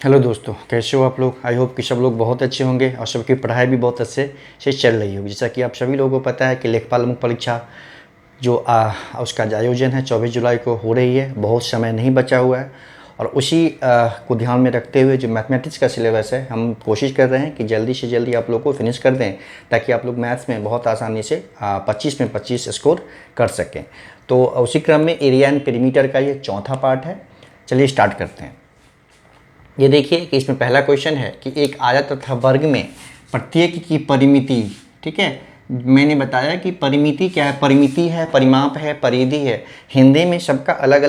Hello दोस्तों, कैसे हो आप लोग। आई होप कि सब लोग बहुत अच्छे होंगे और सबकी पढ़ाई भी बहुत अच्छे से चल रही होगी। जैसा कि आप सभी लोगों को पता है कि लेखपाल मुख्य परीक्षा जो उसका जो आयोजन है 24 जुलाई को हो रही है। बहुत समय नहीं बचा हुआ है और उसी को ध्यान में रखते हुए जो मैथमेटिक्स का सिलेबस है, हम कोशिश कर रहे हैं कि जल्दी से जल्दी आप लोग को फिनिश कर दें, ताकि आप लोग मैथ्स में बहुत आसानी से 25 में 25 स्कोर कर सकें। तो उसी क्रम में एरिया एंड पेरीमीटर का ये चौथा पार्ट है। चलिए स्टार्ट करते हैं। ये देखिए कि इसमें पहला क्वेश्चन है कि एक आयत तथा वर्ग में प्रत्येक की परिमिति, ठीक है। मैंने बताया कि परिमिति क्या है, परिमिति है, परिमाप है, परिधि है। हिंदी में सबका अलग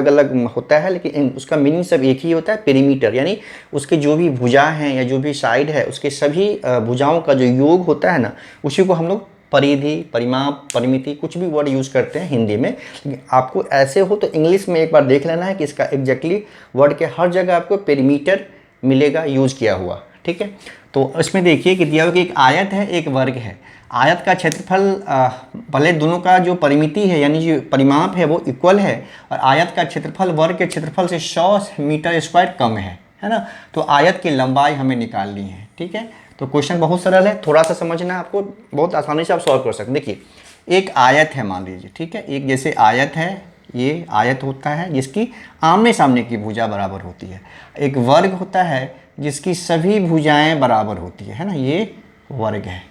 अलग होता है, लेकिन उसका मीनिंग सब एक ही होता है, पेरीमीटर। यानी उसके जो भी भुजा हैं या जो भी साइड है, उसके सभी भुजाओं का जो योग होता है ना, उसी को हम लोग परिधि, परिमाप, परिमिति, कुछ भी वर्ड यूज़ करते हैं हिंदी में। लेकिन आपको ऐसे हो तो इंग्लिश में एक बार देख लेना है कि इसका एग्जैक्टली वर्ड के हर जगह आपको पेरीमीटर मिलेगा यूज़ किया हुआ, ठीक है। तो इसमें देखिए कि दिया हुआ कि एक आयत है, एक वर्ग है। आयत का क्षेत्रफल पहले दोनों का जो परिमिति है यानी जो परिमाप है वो इक्वल है, और आयत का क्षेत्रफल वर्ग के क्षेत्रफल से 100 मीटर स्क्वायर कम है ना। तो आयत की लंबाई हमें निकालनी है, ठीक है। तो क्वेश्चन बहुत सरल है, थोड़ा सा समझना है आपको, बहुत आसानी से आप सॉल्व कर सकते हैं। देखिए एक आयत है, मान लीजिए, ठीक है। एक जैसे आयत है, ये आयत होता है जिसकी आमने सामने की भुजा बराबर होती है। एक वर्ग होता है जिसकी सभी भुजाएं बराबर होती है ना, ये वर्ग है,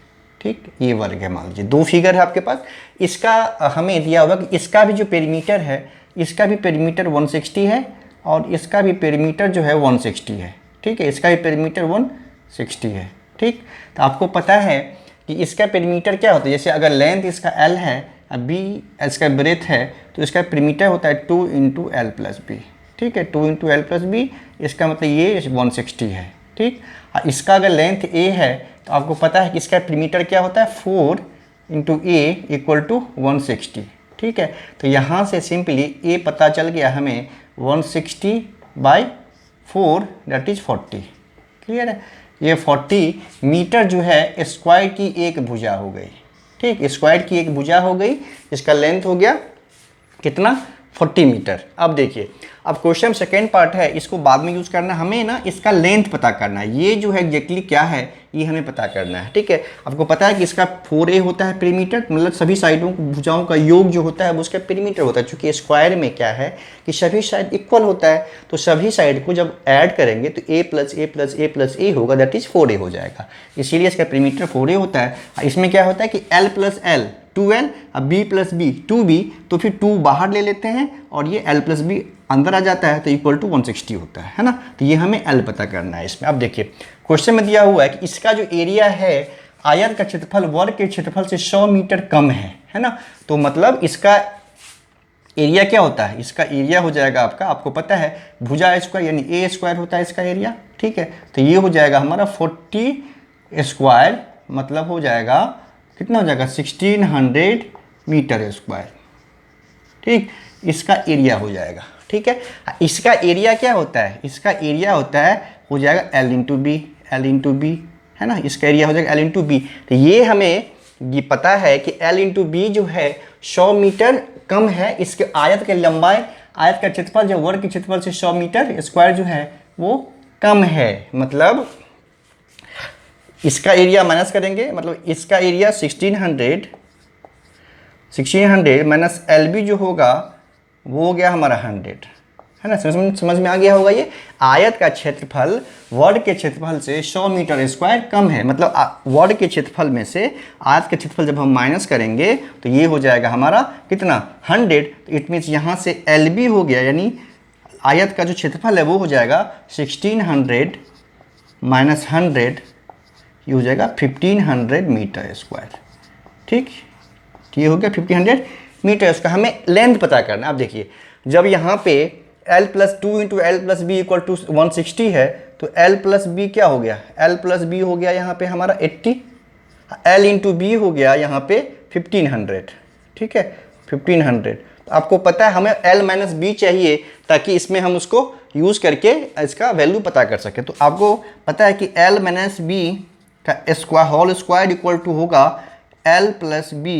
ठीक। ये वर्ग है, मान लीजिए दो फिगर है आपके पास। इसका हमें दिया होगा कि इसका भी जो पेरीमीटर है, इसका भी पेरीमीटर 160 है और इसका भी पेरीमीटर जो है 160 है, ठीक है। इसका भी पेरीमीटर 160 है, ठीक। तो आपको पता है कि इसका पेरीमीटर क्या होता है। जैसे अगर लेंथ इसका l है, बी इसका ब्रेथ है, तो इसका पेरीमीटर होता है 2 इंटू एल प्लस बी, ठीक है। 2 इंटू एल प्लस बी, इसका मतलब ये 160 है, ठीक। और इसका अगर लेंथ a है तो आपको पता है कि इसका पेरीमीटर क्या होता है 4 इंटू ए इक्वल टू 160, ठीक है। तो यहाँ से सिंपली a पता चल गया हमें 160 बाई 4 दैट इज 40, क्लियर है। ये 40 मीटर जो है स्क्वायर की एक भुजा हो गई, ठीक। स्क्वायर की एक भुजा हो गई, इसका लेंथ हो गया कितना 40 मीटर। अब देखिए, अब क्वेश्चन सेकेंड पार्ट है, इसको बाद में यूज़ करना है। हमें ना इसका लेंथ पता करना है, ये जो है एग्जैक्टली क्या है ये हमें पता करना है, ठीक है। आपको पता है कि इसका 4a होता है पेरीमीटर, मतलब सभी साइडों भुजाओं का योग जो होता है वो उसका पेरीमीटर होता है। चूँकि स्क्वायर में क्या है कि सभी साइड इक्वल होता है, तो सभी साइड को जब ऐड करेंगे तो a plus A plus A plus A होगा, दैट इज 4a हो जाएगा। इसीलिए इसका पेरीमीटर 4a होता है। इसमें क्या होता है कि l प्लस एल 2l, अब b प्लस बी 2b, तो फिर 2 बाहर ले लेते हैं और ये l प्लस बी अंदर आ जाता है, तो इक्वल टू 160 होता है ना। तो ये हमें l पता करना है इसमें। अब देखिए क्वेश्चन में दिया हुआ है कि इसका जो एरिया है, आयत का क्षेत्रफल वर्ग के क्षेत्रफल से 100 मीटर कम है ना। तो मतलब इसका एरिया क्या होता है, इसका एरिया हो जाएगा आपका, आपको पता है भुजा स्क्वायर यानी ए स्क्वायर होता है इसका एरिया, ठीक है। तो ये हो जाएगा हमारा 40 स्क्वायर, मतलब हो जाएगा कितना हो जाएगा 1600 मीटर स्क्वायर, ठीक। इसका एरिया हो जाएगा, ठीक है। इसका एरिया क्या होता है, इसका एरिया होता है हो जाएगा L into B, L into B है ना। इसका एरिया हो जाएगा L इंटू बी। तो ये हमें ये पता है कि L इंटू बी जो है 100 मीटर कम है। इसके आयत के लंबाई, आयत का क्षेत्रफल जो वर्ग के क्षेत्रफल से 100 मीटर स्क्वायर जो है वो कम है। मतलब इसका एरिया माइनस करेंगे, मतलब इसका एरिया 1600 माइनस LB जो होगा वो हो गया हमारा 100, है ना। समझ में आ गया होगा। ये आयत का क्षेत्रफल वर्ग के क्षेत्रफल से 100 मीटर स्क्वायर कम है, मतलब वर्ग के क्षेत्रफल में से आयत के क्षेत्रफल जब हम माइनस करेंगे तो ये हो जाएगा हमारा कितना 100। तो इट मीन्स यहाँ से LB हो गया, यानी आयत का जो क्षेत्रफल है वो हो जाएगा 1600 माइनस 100, ये हो जाएगा 1500 मीटर स्क्वायर, ठीक। ये हो गया 1500 मीटर। इसका हमें लेंथ पता करना। अब देखिए जब यहाँ पे l plus 2 into L plus B equal to 160 है, तो l प्लस बी क्या हो गया, l प्लस बी हो गया यहाँ पे हमारा 80, l इंटू बी हो गया यहाँ पे 1500, ठीक है 1500। तो आपको पता है हमें l माइनस बी चाहिए, ताकि इसमें हम उसको यूज़ करके इसका वैल्यू पता कर सकें। तो आपको पता है कि l माइनस बी का square whole square equal to होगा l प्लस बी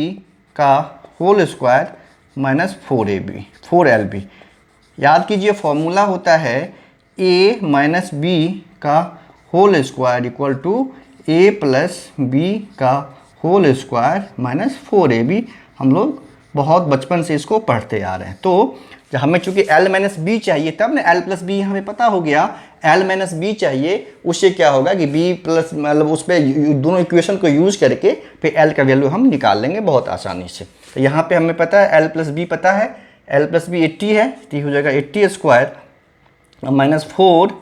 का whole square minus 4ab 4lb। याद कीजिए फॉर्मूला होता है ए माइनस बी का whole square equal to A plus B का होल स्क्वायर माइनस 4ab। हम लोग बहुत बचपन से इसको पढ़ते आ रहे हैं। तो जब हमें चूंकि l माइनस बी चाहिए तब ना l प्लस बी हमें पता हो गया, l माइनस बी चाहिए, उससे क्या होगा कि b प्लस मतलब उस पर दोनों इक्वेशन को यूज करके फिर l का वैल्यू हम निकाल लेंगे बहुत आसानी से। तो यहाँ पे हमें पता है l प्लस बी पता है, l प्लस बी 80 है तो हो जाएगा 80 square minus 4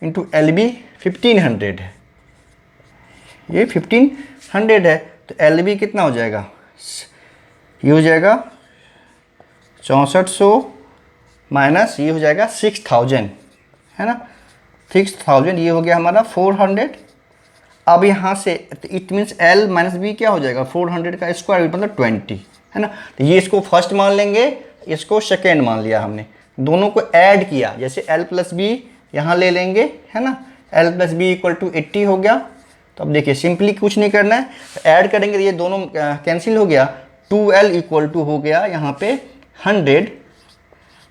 into L B 1500 है, ये 1500 है। तो एल बी कितना हो जाएगा, ये हो जाएगा 6400 माइनस ये हो जाएगा 6000 है ना, 6000 ये हो गया हमारा 400। अब यहाँ से it means L minus B क्या हो जाएगा 400 का स्क्वायर मतलब 20 है ना। तो ये इसको फर्स्ट मान लेंगे, इसको सेकेंड मान लिया हमने, दोनों को ऐड किया, जैसे एल प्लस बी यहाँ ले लेंगे है ना, L plus B equal to 80 हो गया। तो अब देखिए सिंपली कुछ नहीं करना है, ऐड करेंगे तो ये दोनों कैंसिल हो गया, 2l इक्वल टू हो गया यहाँ पे 100,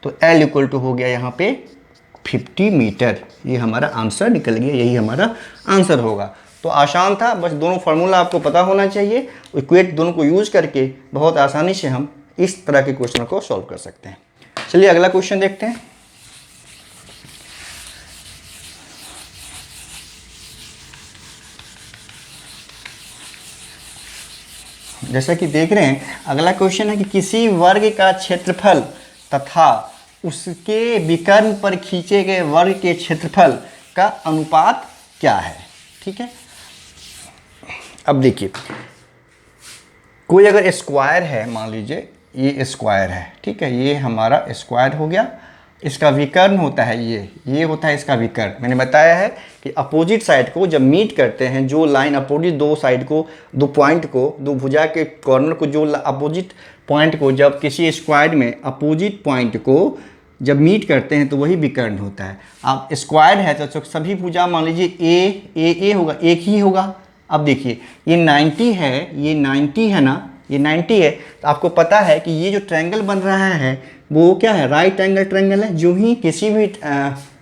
तो l इक्वल टू हो गया यहाँ पे 50 मीटर। ये हमारा आंसर निकल गया, यही हमारा आंसर होगा। तो आसान था, बस दोनों फार्मूला आपको पता होना चाहिए, इक्वेट दोनों को यूज करके बहुत आसानी से हम इस तरह के क्वेश्चन को सॉल्व कर सकते हैं। चलिए अगला क्वेश्चन देखते हैं। जैसा कि देख रहे हैं अगला क्वेश्चन है कि किसी वर्ग का क्षेत्रफल तथा उसके विकर्ण पर खींचे गए वर्ग के क्षेत्रफल का अनुपात क्या है। ठीक है, अब देखिए कोई अगर स्क्वायर है, मान लीजिए ये स्क्वायर है, ठीक है, ये हमारा स्क्वायर हो गया, इसका विकर्ण होता है ये होता है इसका विकर्ण। मैंने बताया है कि अपोजिट साइड को जब मीट करते हैं, जो लाइन अपोजिट दो साइड को, दो पॉइंट को, दो भुजा के कॉर्नर को, जो अपोजिट पॉइंट को जब किसी स्क्वायर में अपोजिट पॉइंट को जब मीट करते हैं तो वही विकर्ण होता है। अब स्क्वायर है तो सभी भुजा मान लीजिए ए होगा, एक ही होगा। अब देखिए ये 90 है, ये 90 है ना, ये 90 है, तो आपको पता है कि ये जो ट्रायंगल बन रहा है वो क्या है, राइट एंगल ट्रायंगल है। जो ही किसी भी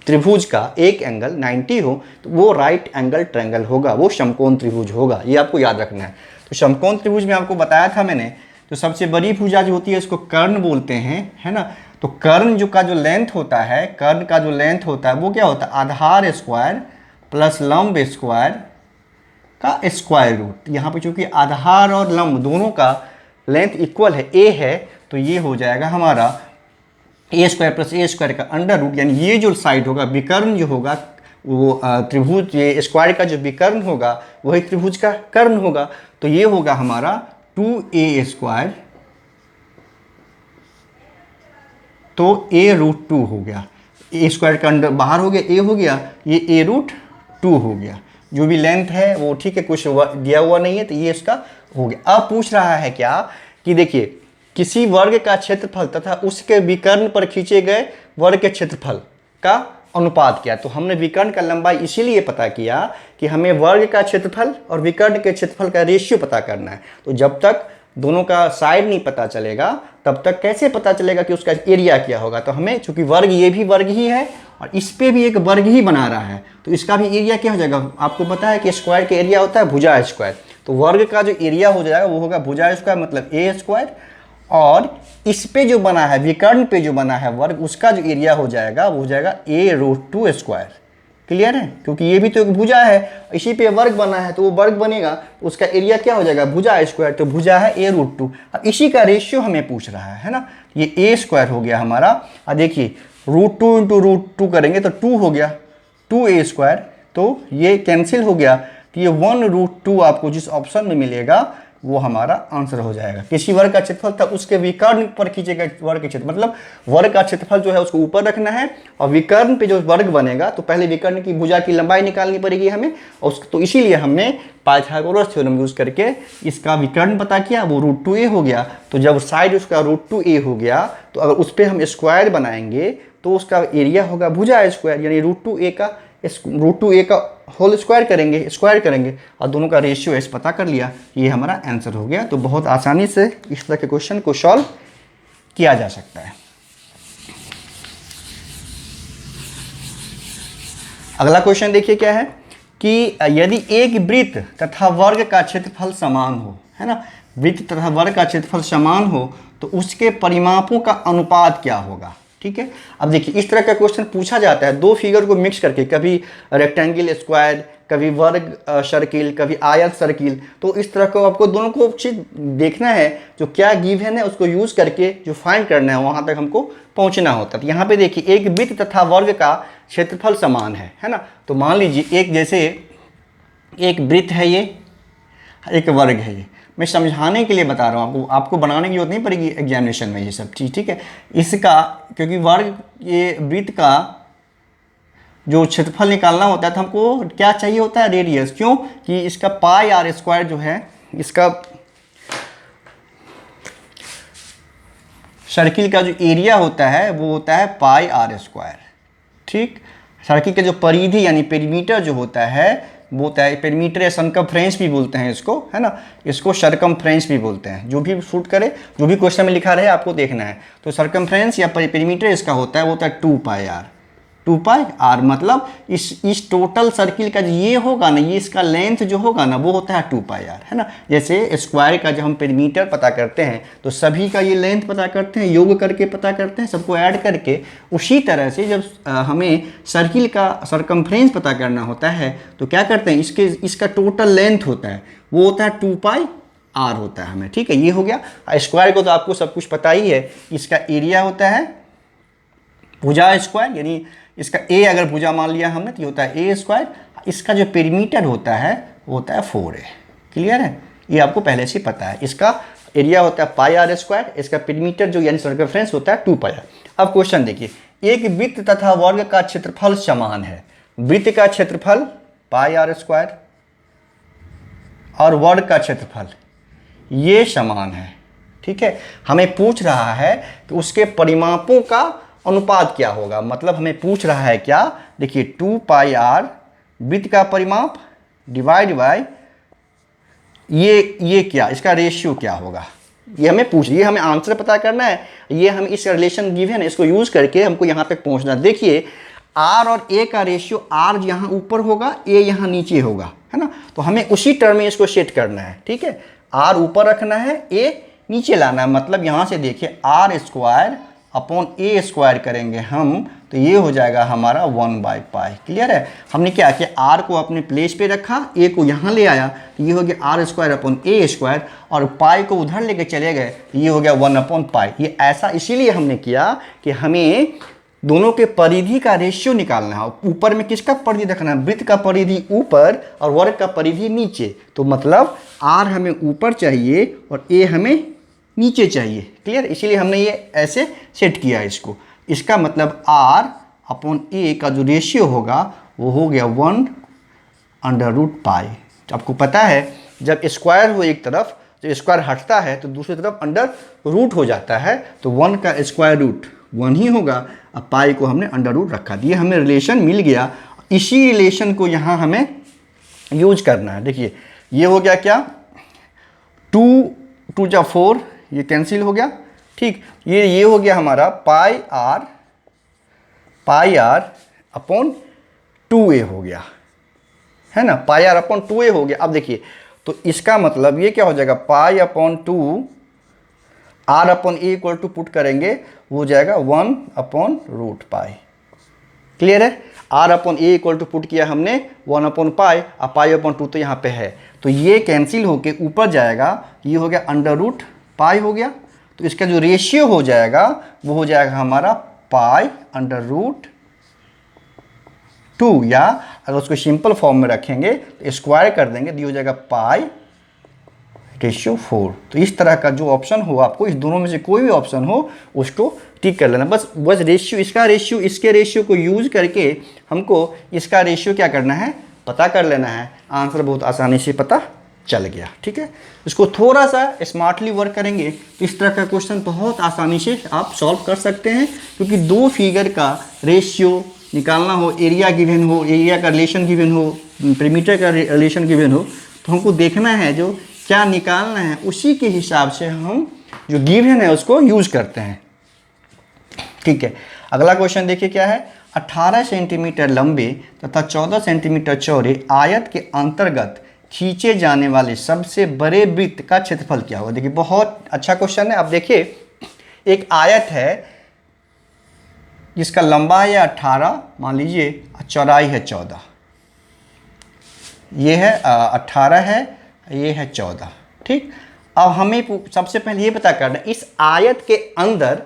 त्रिभुज का एक एंगल 90 हो तो वो राइट एंगल ट्रायंगल होगा, वो समकोण त्रिभुज होगा, ये आपको याद रखना है। तो समकोण त्रिभुज में आपको बताया था मैंने, तो सबसे बड़ी भुजा जो होती है उसको कर्ण बोलते हैं, है ना। तो कर्ण जो का जो लेंथ होता है, कर्ण का जो लेंथ होता है वो क्या होता है, आधार स्क्वायर प्लस लंब स्क्वायर का स्क्वायर रूट। यहाँ पे चूंकि आधार और लंब दोनों का लेंथ इक्वल है, ए है, तो ये हो जाएगा हमारा ए स्क्वायर प्लस ए स्क्वायर का अंडर रूट, यानी ये जो साइड होगा विकर्ण जो होगा वो त्रिभुज, ये स्क्वायर का जो विकर्ण होगा वही त्रिभुज का कर्ण होगा। तो ये होगा हमारा 2a स्क्वायर, तो a रूट 2 हो गया, ए स्क्वायर का अंडर बाहर हो गया, ए हो गया, ये a रूट 2 हो गया। जो भी लेंथ है वो ठीक है, कुछ दिया हुआ नहीं है, तो ये इसका हो गया। अब पूछ रहा है क्या कि देखिए किसी वर्ग का क्षेत्रफल तथा उसके विकर्ण पर खींचे गए वर्ग के क्षेत्रफल का अनुपात क्या। तो हमने विकर्ण का लंबाई इसीलिए पता किया कि हमें वर्ग का क्षेत्रफल और विकर्ण के क्षेत्रफल का रेशियो पता करना है। तो जब तक दोनों का साइड नहीं पता चलेगा तब तक कैसे पता चलेगा कि उसका एरिया क्या होगा। तो हमें चूंकि वर्ग ये भी वर्ग ही है और इस पे भी एक वर्ग ही बना रहा है, तो इसका भी एरिया क्या हो जाएगा। आपको पता है कि स्क्वायर का एरिया होता है भुजा स्क्वायर, तो वर्ग का जो एरिया हो जाएगा वो होगा भुजा स्क्वायर मतलब ए स्क्वायर, और इस पे जो बना है विकर्ण पे जो बना है वर्ग उसका जो एरिया हो जाएगा वो हो जाएगा ए रूट 2 स्क्वायर। क्लियर है, क्योंकि ये भी तो एक भुजा है, इसी पे वर्ग बना है तो वो वर्ग बनेगा, तो उसका एरिया क्या हो जाएगा भुजा स्क्वायर, तो भुजा है ए रूट 2। अब इसी का रेशियो हमें पूछ रहा है ना, ये ए स्क्वायर हो गया हमारा। अब देखिए रूट 2 इंटू रूट 2 करेंगे तो 2 हो गया, 2a स्क्वायर, तो ये कैंसिल हो गया, तो ये 1 रूट 2 आपको जिस ऑप्शन में मिलेगा वो हमारा आंसर हो जाएगा। किसी वर्ग का क्षेत्रफल था उसके विकर्ण पर खींचे गए वर्ग के क्षेत्र, मतलब वर्ग का क्षेत्रफल जो है उसको ऊपर रखना है और विकर्ण पे जो वर्ग बनेगा तो पहले विकर्ण की भुजा की लंबाई निकालनी पड़ेगी हमें, और तो इसीलिए हमने पाइथागोरस थ्योरम यूज करके इसका विकर्ण पता किया, वो रूट 2a हो गया। तो जब साइड उसका रूट 2a हो गया तो अगर उस पर हम स्क्वायर बनाएंगे तो उसका एरिया होगा भुजा स्क्वायर, यानी रूट 2a का होल स्क्वायर करेंगे और दोनों का रेशियो एस पता कर लिया, ये हमारा आंसर हो गया। तो बहुत आसानी से इस तरह के क्वेश्चन को सॉल्व किया जा सकता है। अगला क्वेश्चन देखिए क्या है कि यदि एक वृत्त तथा वर्ग का क्षेत्रफल समान हो, है ना, वृत्त तथा वर्ग का क्षेत्रफल समान हो तो उसके परिमापों का अनुपात क्या होगा। ठीक है, अब देखिए इस तरह का क्वेश्चन पूछा जाता है दो फिगर को मिक्स करके, कभी रेक्टेंगल स्क्वायर, कभी वर्ग सर्किल, कभी आयत सर्किल। तो इस तरह को आपको दोनों को चीज देखना है, जो क्या गिवन है उसको यूज करके जो फाइंड करना है वहां तक हमको पहुंचना होता है। तो यहाँ पे देखिए एक वृत्त तथा वर्ग का क्षेत्रफल समान है ना। तो मान लीजिए एक जैसे एक वृत्त है ये, एक वर्ग है ये, मैं समझाने के लिए बता रहा हूँ आपको बनाने की जरूरत नहीं पड़ेगी एग्जामिनेशन में ये सब चीज़। ठीक है, इसका क्योंकि वर्ग ये वृत्त का जो क्षेत्रफल निकालना होता है तो हमको क्या चाहिए होता है, रेडियस। क्यों कि इसका पाई आर स्क्वायर जो है, इसका सर्किल का जो एरिया होता है वो होता है पाई आर स्क्वायर। ठीक, सर्किल के जो परिधि यानी पेरीमीटर जो होता है वो होता है, पेरीमीटर या सरकमफ्रेंस भी बोलते हैं इसको, है ना, इसको सरकमफ्रेंस भी बोलते हैं। जो भी शूट करे, जो भी क्वेश्चन में लिखा रहे आपको देखना है। तो सरकमफ्रेंस या पेरीमीटर इसका होता है वो होता है 2 पाई आर। 2 पाई आर मतलब इस टोटल सर्किल का जो ये होगा ना, ये इसका लेंथ जो होगा ना वो होता है 2 पाई आर, है ना। जैसे स्क्वायर का जब हम पेरीमीटर पता करते हैं तो सभी का ये लेंथ पता करते हैं, योग करके पता करते हैं, सबको ऐड करके। उसी तरह से जब हमें सर्किल का सरकमफ्रेंस पता करना होता है तो क्या करते हैं, इसका टोटल लेंथ होता है वो होता है 2 पाई आर होता है हमें। ठीक है, ये हो गया। स्क्वायर को तो आपको सब कुछ पता ही है, इसका एरिया होता है भुजा स्क्वायर, यानी इसका ए अगर भुजा मान लिया हमने तो ये होता है ए स्क्वायर। इसका जो पेरीमीटर होता है वो होता है 4a। क्लियर है, ये आपको पहले से पता है। इसका एरिया होता है पाई आर स्क्वायर, इसका पेरीमीटर जो यानी सर्कमफ्रेंस होता है 2 पाई आर। अब क्वेश्चन देखिए, एक वृत्त तथा वर्ग का क्षेत्रफल समान है। वृत्त का क्षेत्रफल पाई आर स्क्वायर और वर्ग का क्षेत्रफल ये समान है। ठीक है, हमें पूछ रहा है कि उसके परिमापों का अनुपात क्या होगा। मतलब हमें पूछ रहा है क्या, देखिए 2 पाई आर वृत्त का परिमाप डिवाइड बाय ये क्या, इसका रेशियो क्या होगा, ये हमें आंसर पता करना है। ये हम इस रिलेशन गिवन है इसको यूज करके हमको यहाँ तक पहुँचना। देखिए आर और ए का रेशियो, आर यहाँ ऊपर होगा, ए यहाँ नीचे होगा, है ना। तो हमें उसी टर्म में इसको सेट करना है। ठीक है, आर ऊपर रखना है, ए नीचे लाना है। मतलब यहाँ से देखिए R square upon A square करेंगे हम तो ये हो जाएगा हमारा 1 बाई पाई। क्लियर है, हमने क्या किया, आर को अपने प्लेस पे रखा, ए को यहाँ ले आया तो ये हो गया R square upon A square, और पाई को उधर लेके चले गए ये हो गया 1 अपॉन पाई। ये ऐसा इसीलिए हमने किया कि हमें दोनों के परिधि का रेशियो निकालना है। ऊपर में किसका परिधि रखना है, वृत्त का परिधि ऊपर और वर्ग का परिधि नीचे। तो मतलब आर हमें ऊपर चाहिए और ए हमें नीचे चाहिए। क्लियर, इसीलिए हमने ये ऐसे सेट किया इसको। इसका मतलब आर अपॉन ए का जो रेशियो होगा वो हो गया 1 अंडर रूट पाई। आपको पता है जब स्क्वायर हो एक तरफ, जब स्क्वायर हटता है तो दूसरी तरफ अंडर रूट हो जाता है। तो 1 का स्क्वायर रूट 1 ही होगा। अब पाई को हमने अंडर रूट रखा दिया, हमें रिलेशन मिल गया। इसी रिलेशन को यहाँ हमें यूज करना है। देखिए ये हो गया क्या, 2 जा 4, ये कैंसिल हो गया। ठीक, ये हो गया हमारा पाई आर अपॉन 2a हो गया, है ना, पाई आर अपॉन 2a हो गया। अब देखिए तो इसका मतलब ये क्या हो जाएगा, pi upon 2 R upon A equal to put करेंगे वो हो जाएगा 1 अपॉन रूट पाई। क्लियर है, R upon A equal to put किया हमने 1 अपॉन पाई, और पाई अपॉन 2 तो यहाँ पे है तो ये कैंसिल होके ऊपर जाएगा, ये हो गया अंडर रूट पाई हो गया। तो इसका जो रेशियो हो जाएगा वो हो जाएगा हमारा पाई अंडर रूट 2, या अगर उसको सिंपल फॉर्म में रखेंगे तो स्क्वायर कर देंगे तो ये हो जाएगा पाई रेशियो 4। तो इस तरह का जो ऑप्शन हो, आपको इस दोनों में से कोई भी ऑप्शन हो उसको टिक कर लेना। बस रेशियो, इसका रेशियो इसके रेशियो को यूज करके हमको इसका रेशियो क्या करना है, पता कर लेना है। आंसर बहुत आसानी से पता चल गया। ठीक है, इसको थोड़ा सा स्मार्टली वर्क करेंगे तो इस तरह का क्वेश्चन बहुत आसानी से आप सॉल्व कर सकते हैं। क्योंकि दो फिगर का रेशियो निकालना हो, एरिया गिवन हो, एरिया का रिलेशन गिवन हो, पेरीमीटर का रिलेशन गिवन हो, तो हमको देखना है जो क्या निकालना है उसी के हिसाब से हम जो गिवन है उसको यूज करते हैं। ठीक है, अगला क्वेश्चन देखिए क्या है, 18 सेंटीमीटर लंबे तथा 14 सेंटीमीटर चौड़े आयत के अंतर्गत खींचे जाने वाले सबसे बड़े वृत्त का क्षेत्रफल क्या होगा। देखिए बहुत अच्छा क्वेश्चन है। अब देखिए एक आयत है जिसका लंबाई है 18 मान लीजिए, चौड़ाई है 14, ये है 18 है, ये है 14, ठीक। अब हमें सबसे पहले ये पता करना है इस आयत के अंदर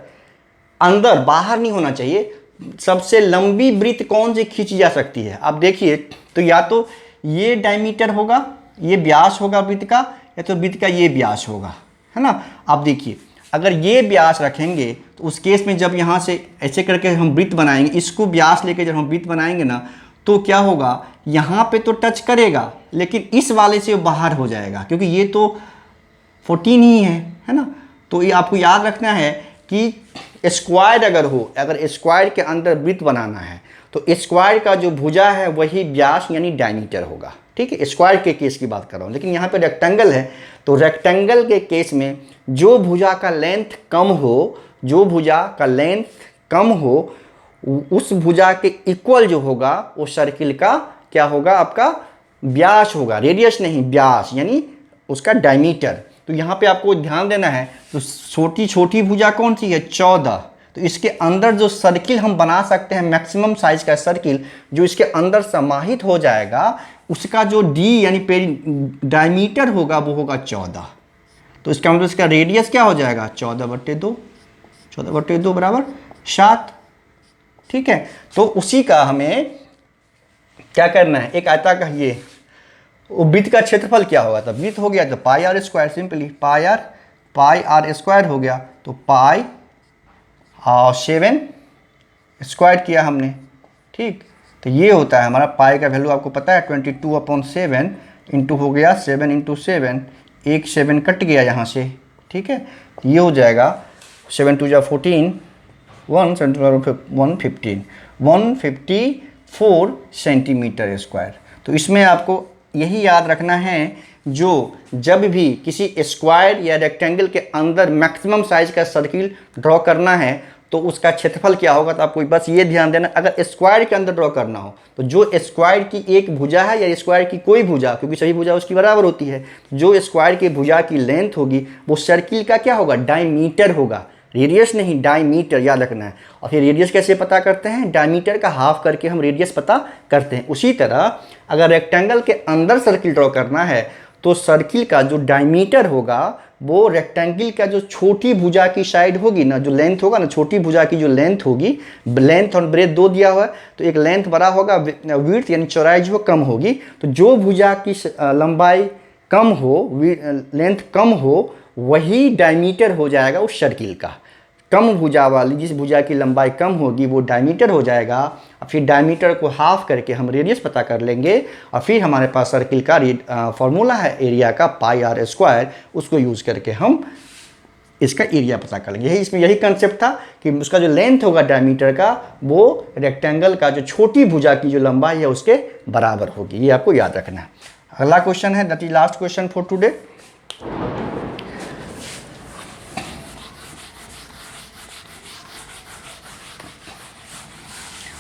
बाहर नहीं होना चाहिए, सबसे लंबी वृत्त कौन सी खींची जा सकती है। आप देखिए तो या तो ये डायमीटर होगा, ये व्यास होगा वृत्त का, या तो वृत्त का ये व्यास होगा, है ना। आप देखिए अगर ये व्यास रखेंगे तो उस केस में जब यहाँ से ऐसे करके हम वृत्त बनाएंगे, इसको व्यास लेके जब हम वृत्त बनाएंगे ना, तो क्या होगा, यहाँ पे तो टच करेगा लेकिन इस वाले से बाहर हो जाएगा, क्योंकि ये तो 14 ही है ना। तो ये आपको याद रखना है कि स्क्वायर अगर हो, अगर स्क्वायर के अंदर वृत्त बनाना है तो स्क्वायर का जो भुजा है वही व्यास यानी डायमीटर होगा, ठीक है। स्क्वायर के केस की बात कर रहा हूँ, लेकिन यहाँ पे रेक्टेंगल है तो रेक्टेंगल के केस में जो भुजा का लेंथ कम हो, जो भुजा का लेंथ कम हो, उस भुजा के इक्वल जो होगा वो सर्किल का क्या होगा, आपका व्यास होगा, रेडियस नहीं व्यास यानी उसका डायमीटर। तो यहाँ पे आपको ध्यान देना है, तो छोटी छोटी भुजा कौन सी है 14, तो इसके अंदर जो सर्किल हम बना सकते हैं मैक्सिमम साइज का सर्किल जो इसके अंदर समाहित हो जाएगा, उसका जो डी यानी डायमीटर होगा वो होगा 14। तो इसका मतलब इसका रेडियस क्या हो जाएगा 14/2 बराबर 7, ठीक है। तो उसी का हमें क्या करना है, एक आयता का ये वृत्त का क्षेत्रफल क्या होगा, तो वृत्त हो गया तो pi R square, simply pi R square हो गया, तो पाई और 7 स्क्वायर किया हमने, ठीक। तो ये होता है हमारा पाई का वैल्यू आपको पता है 22/7 इंटू हो गया 7 × 7, एक 7 कट गया यहाँ से, ठीक है। ये हो जाएगा 7 × 2 = 14, 154 सेंटीमीटर स्क्वायर। तो इसमें आपको यही याद रखना है, जो जब भी किसी स्क्वायर या रेक्टेंगल के अंदर मैक्सिमम साइज का सर्किल ड्रॉ करना है तो उसका क्षेत्रफल क्या होगा। तो आपको बस ये ध्यान देना, अगर स्क्वायर के अंदर ड्रॉ करना हो तो जो स्क्वायर की एक भुजा है या स्क्वायर की कोई भुजा, क्योंकि सभी भुजा उसकी बराबर होती है, जो स्क्वायर की भुजा की लेंथ होगी वो सर्किल का क्या होगा, डायमीटर होगा, रेडियस नहीं डायमीटर, याद रखना है। और फिर रेडियस कैसे पता करते हैं, डायमीटर का हाफ करके हम रेडियस पता करते हैं। उसी तरह अगर रेक्टेंगल के अंदर सर्किल ड्रॉ करना है तो सर्किल का जो डायमीटर होगा वो रेक्टेंगल का जो छोटी भुजा की साइड होगी ना, जो लेंथ होगा ना, छोटी भुजा की जो लेंथ होगी, लेंथ और ब्रेथ दो दिया हुआ है, तो एक लेंथ बड़ा होगा, विड्थ यानी चौड़ाई जो कम होगी। तो जो भुजा की लंबाई कम हो, लेंथ कम हो, वही डायमीटर हो जाएगा उस सर्किल का। कम भुजा वाली जिस भुजा की लंबाई कम होगी वो डायमीटर हो जाएगा, और फिर डायमीटर को हाफ करके हम रेडियस पता कर लेंगे, और फिर हमारे पास सर्किल का फॉर्मूला है एरिया का पाई आर स्क्वायर, उसको यूज़ करके हम इसका एरिया पता कर लेंगे। इसमें यही कंसेप्ट था कि उसका जो लेंथ होगा डायमीटर का वो रेक्टेंगल का जो छोटी भुजा की जो लंबाई है उसके बराबर होगी, ये आपको याद रखना है। अगला क्वेश्चन है, that is last question for today.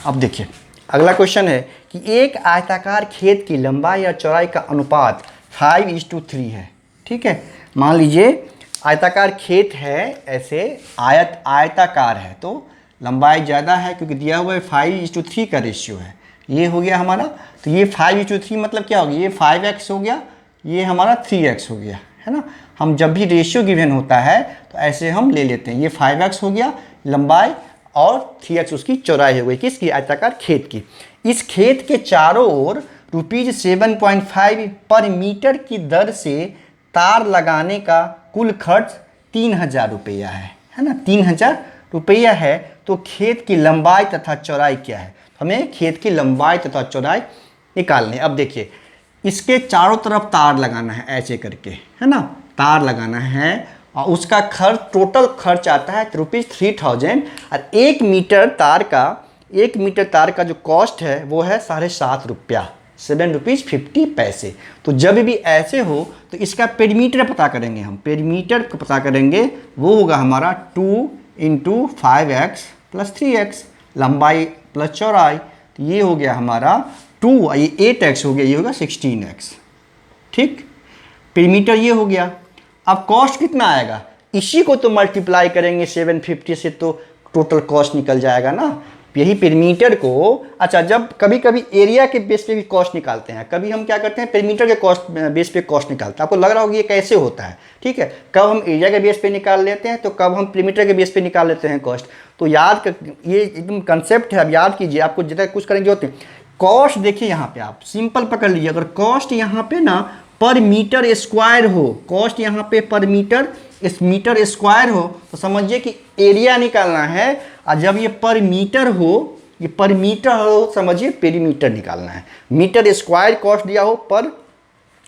अब देखिए अगला क्वेश्चन है कि एक आयताकार खेत की लंबाई या चौड़ाई का अनुपात 5:3 है, ठीक है। मान लीजिए आयताकार खेत है, ऐसे आयताकार है तो लंबाई ज़्यादा है क्योंकि दिया हुआ है 5:3 का रेशियो है, ये हो गया हमारा। तो ये 5:3 मतलब क्या हो गया, ये 5x हो गया, ये हमारा 3x हो गया, है ना। हम जब भी रेशियो गिवन होता है तो ऐसे हम ले लेते हैं, ये 5x हो गया लंबाई और 3x उसकी चौड़ाई हो गई, किसकी, आयताकार खेत की। इस खेत के चारों ओर ₹7.5 पर मीटर की दर से तार लगाने का कुल खर्च 3,000 रुपया है ना, 3,000 रुपया है। तो खेत की लंबाई तथा चौड़ाई क्या है, हमें खेत की लंबाई तथा चौड़ाई निकालनी है। अब देखिए इसके चारों तरफ तार लगाना है ऐसे करके, है ना, तार लगाना है, और उसका खर्च टोटल खर्च आता है ₹3,000, और 1 मीटर तार का जो कॉस्ट है वो है ₹7.5, ₹7.50। तो जब भी ऐसे हो तो इसका पेरीमीटर पता करेंगे हम, पेरीमीटर को पता करेंगे, वो होगा हमारा 2 × 5x + 3x। लंबाई प्लस चौड़ाई, तो ये हो गया हमारा 2, ये 8x हो गया, ये होगा 16x। ठीक, पेरीमीटर ये हो गया। अब कॉस्ट कितना आएगा, इसी को तो मल्टीप्लाई करेंगे 750 से तो टोटल कॉस्ट निकल जाएगा ना। यही पेरीमीटर को, अच्छा जब कभी कभी एरिया के बेस पे भी कॉस्ट निकालते हैं, कभी हम क्या करते हैं पेरीमीटर के कॉस्ट बेस पे कॉस्ट निकालते हैं। आपको लग रहा होगा ये कैसे होता है, ठीक है, कब हम एरिया के बेस पे निकाल लेते हैं तो कब हम पेरीमीटर के बेस पे निकाल लेते हैं कॉस्ट। तो याद कर, ये एकदम कंसेप्ट है, अब याद कीजिए, आपको जितना कुछ करेंगे होते हैं। कॉस्ट देखिए यहाँ पे आप सिंपल पकड़ लीजिए, अगर कॉस्ट यहाँ पे ना पर मीटर स्क्वायर हो, कॉस्ट यहाँ पे पर मीटर स्क्वायर हो, तो समझिए कि एरिया निकालना है। और जब ये पर मीटर हो, ये पर मीटर हो, समझिए पेरीमीटर निकालना है। मीटर स्क्वायर कॉस्ट दिया हो, पर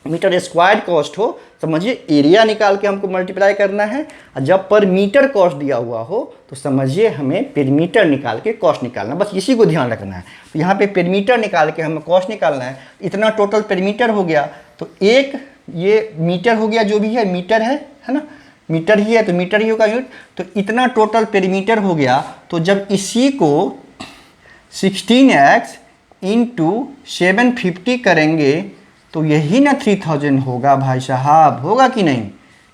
मीटर स्क्वायर कॉस्ट हो, समझिए एरिया निकाल के हमको मल्टीप्लाई करना है। और जब पर मीटर कॉस्ट दिया हुआ हो तो समझिए हमें पेरीमीटर निकाल के कॉस्ट निकालना, बस इसी को ध्यान रखना है। तो यहाँ पे पेरीमीटर निकाल के हमें कॉस्ट निकालना है। इतना टोटल पेरीमीटर हो गया, तो एक ये मीटर हो गया, जो भी है मीटर है ना, मीटर ही है तो मीटर ही होगा यूनिट। तो इतना टोटल पेरीमीटर हो गया। तो जब इसी को 16x इंटू 750 करेंगे तो यही ना 3000 होगा भाई साहब, होगा कि नहीं,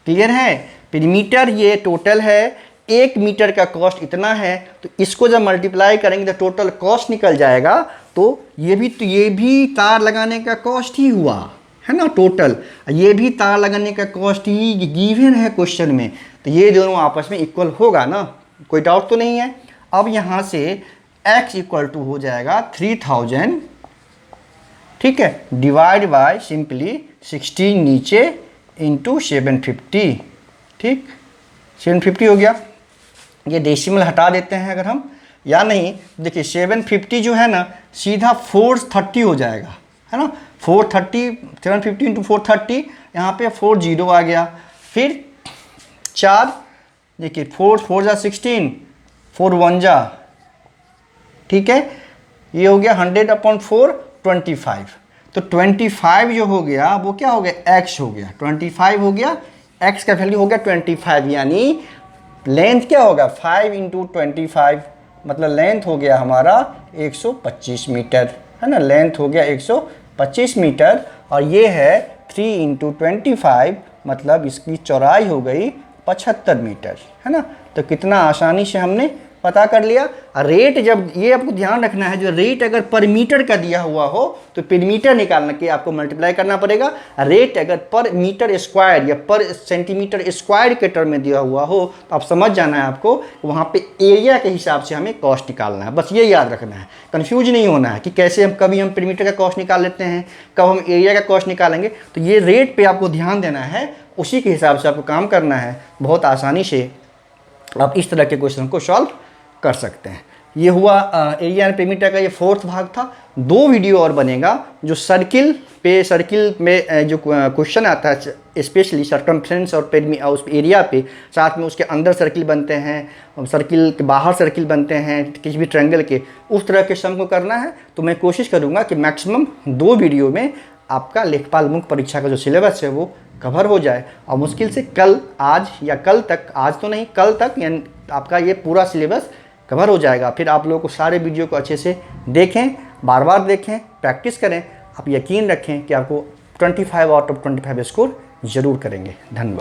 क्लियर है। पेरीमीटर ये टोटल है, 1 मीटर का कॉस्ट इतना है, तो इसको जब मल्टीप्लाई करेंगे तो टोटल कॉस्ट निकल जाएगा। तो ये भी तार लगाने का कॉस्ट ही हुआ है ना टोटल, ये भी तार लगाने का कॉस्ट ही गिवन है क्वेश्चन में। तो ये दोनों आपस में इक्वल होगा ना, कोई डाउट तो नहीं है। अब यहाँ से x इक्वल टू हो जाएगा 3000, ठीक है, डिवाइड बाय सिंपली 16 नीचे इंटू 750, ठीक, 750 हो गया। ये डेसिमल हटा देते हैं अगर हम, या नहीं देखिए 750 जो है ना सीधा 430 हो जाएगा, है ना, 430, 750 इंटू 430, यहाँ पे 40 आ गया। फिर 4 देखिए 4 जा 16, 4 1 जा, ठीक है, ये हो गया 100/4 25। तो 25 जो हो गया वो क्या हो गया, x हो गया, 25 हो गया, x का वैल्यू हो गया 25, यानी लेंथ क्या होगा 5 इंटू 25, मतलब लेंथ हो गया हमारा 125 मीटर, है ना, लेंथ हो गया 125 मीटर। और ये है 3 इंटू 25, मतलब इसकी चौड़ाई हो गई 75 मीटर, है ना। तो कितना आसानी से हमने पता कर लिया। रेट जब, ये आपको ध्यान रखना है, जो रेट अगर पर मीटर का दिया हुआ हो तो पेरीमीटर निकालने के आपको मल्टीप्लाई करना पड़ेगा। रेट अगर पर मीटर स्क्वायर या पर सेंटीमीटर स्क्वायर के टर्म में दिया हुआ हो तो आप समझ जाना है आपको, वहाँ पे एरिया के हिसाब से हमें कॉस्ट निकालना है, बस ये याद रखना है, कन्फ्यूज नहीं होना है कि कैसे हम कभी हम पेरीमीटर का कॉस्ट निकाल लेते हैं, कब हम एरिया का कॉस्ट निकालेंगे। तो ये रेट पर आपको ध्यान देना है, उसी के हिसाब से आपको काम करना है। बहुत आसानी से आप इस तरह के क्वेश्चन को सॉल्व कर सकते हैं। ये हुआ एरिया एंड पेरीमीटर का ये 4th भाग था। 2 वीडियो और बनेगा जो सर्किल में जो क्वेश्चन आता है, स्पेशली सर्कमफ्रेंस और उस एरिया पे, साथ में उसके अंदर सर्किल बनते हैं, सर्किल के बाहर सर्किल बनते हैं किसी भी ट्रायंगल के, उस तरह के सम को करना है। तो मैं कोशिश करूँगा कि मैक्सिमम 2 वीडियो में आपका लेखपाल मुख्य परीक्षा का जो सिलेबस है वो कवर हो जाए। और मुश्किल से कल, आज या कल तक, आज तो नहीं कल तक, यानी आपका ये पूरा सिलेबस कवर हो जाएगा। फिर आप लोगों को सारे वीडियो को अच्छे से देखें, बार बार देखें, प्रैक्टिस करें। आप यकीन रखें कि आपको 25 आउट ऑफ 25 स्कोर ज़रूर करेंगे। धन्यवाद।